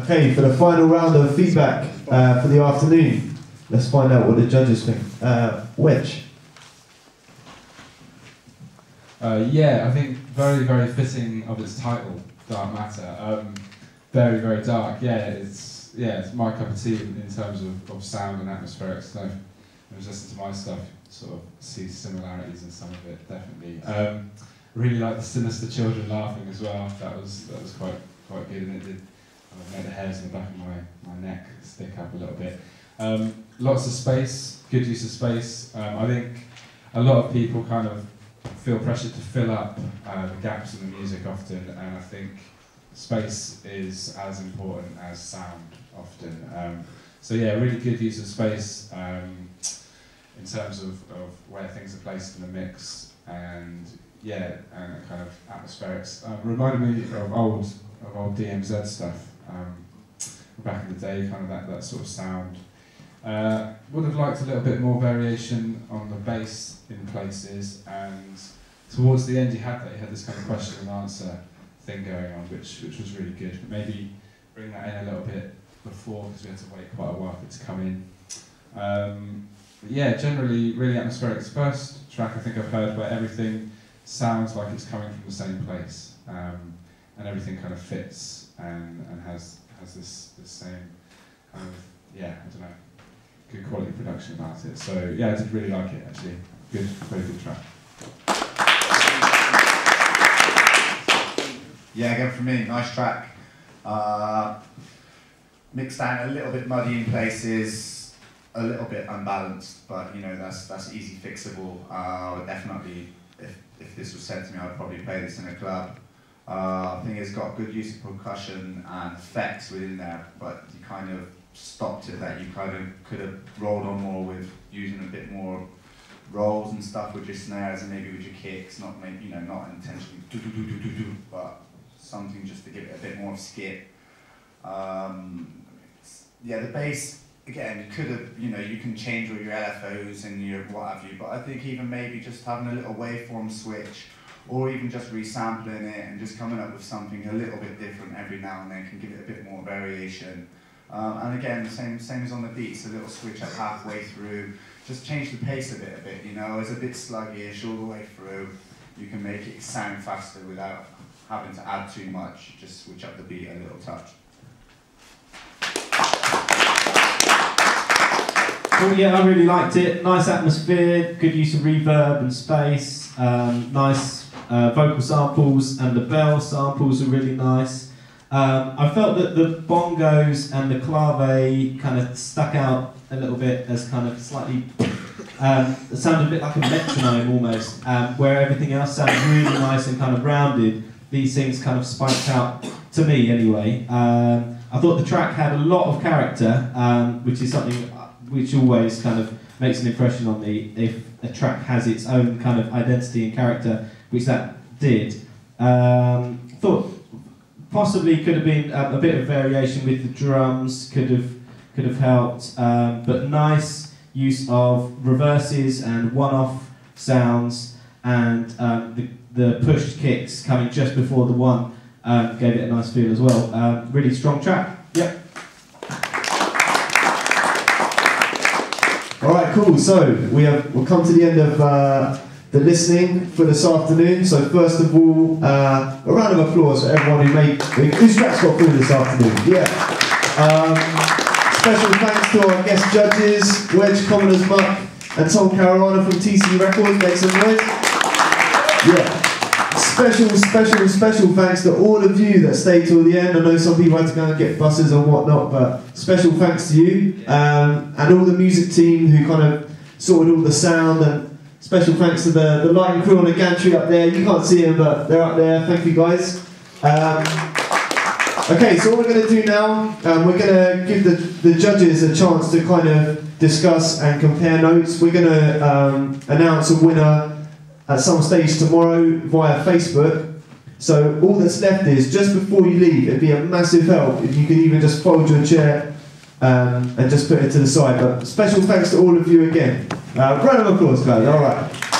Okay, for the final round of feedback for the afternoon, let's find out what the judges think. Wedge. Yeah, I think very, very fitting of its title, Dark Matter. Very, very dark. Yeah, it's my cup of tea in terms of sound and atmospheric stuff. I was listening to my stuff, sort of see similarities in some of it, definitely. Really like the sinister children laughing as well. That was quite good, and it did make the hairs in the back of my neck stick up a little bit. Lots of space, good use of space. I think a lot of people kind of feel pressured to fill up the gaps in the music often, and I think space is as important as sound often. So yeah, really good use of space in terms of where things are placed in the mix, and yeah, and kind of atmospherics. Reminded me of old DMZ stuff back in the day, kind of that sort of sound. Would have liked a little bit more variation on the bass in places, and towards the end you had this kind of question and answer thing going on, which was really good. But maybe bring that in a little bit before, because we had to wait quite a while for it to come in. But yeah, generally really atmospheric. It's the first track I think I've heard where everything sounds like it's coming from the same place, and everything kind of fits and has this same kind of, yeah, I don't know, good quality production about it. So yeah, I did really like it actually. Good, very good track. Yeah, again from me, nice track. Mixed down a little bit muddy in places, a little bit unbalanced, but you know that's easy fixable. Definitely, if this was sent to me, I'd probably play this in a club. I think it's got good use of percussion and effects within there, but you kind of stopped it that you kind of could have rolled on more with using a bit more rolls and stuff with your snares and maybe with your kicks, not maybe, you know, not intentionally do do do do do do, but something just to give it a bit more of skip. Yeah, the bass again, you could have, you know, you can change all your LFOs and your what have you, but I think even maybe just having a little waveform switch, or even just resampling it and just coming up with something a little bit different every now and then can give it a bit more variation. And again, the same as on the beats, a little switch up halfway through, just change the pace a bit, you know, it's a bit sluggish all the way through. You can make it sound faster without having to add too much, just switch up the beat a little touch. Well, yeah, I really liked it. Nice atmosphere, good use of reverb and space, nice vocal samples, and the bell samples are really nice. I felt that the bongos and the clave kind of stuck out a little bit as kind of slightly, it sounded a bit like a metronome almost, where everything else sounded really nice and kind of rounded. These things kind of spiked out, to me anyway. I thought the track had a lot of character, which is something which always kind of makes an impression on me if a track has its own kind of identity and character, which that did. Thought possibly could have been a bit of variation with the drums, could have helped, but nice use of reverses and one-off sounds, and the pushed kicks coming just before the one gave it a nice feel as well. Really strong track. Yep. All right, cool. So we'll come to the end of the listening for this afternoon. So first of all, a round of applause for everyone whose tracks got through this afternoon. Yeah. Special thanks to our guest judges, Wedge, Commoners Muck, and Tom Carolina from TC Records. Make some noise. Yeah. Special thanks to all of you that stayed till the end. I know some people had to go and get buses and whatnot, but special thanks to you and all the music team who kind of sorted all the sound, and special thanks to the lighting crew on the gantry up there. You can't see them, but they're up there. Thank you guys. Okay, so what we're going to do now, we're going to give the judges a chance to kind of discuss and compare notes. We're going to announce a winner at some stage tomorrow via Facebook. So all that's left is, just before you leave, it'd be a massive help if you could even just fold your chair and just put it to the side. But special thanks to all of you again. Round of applause, guys. All right.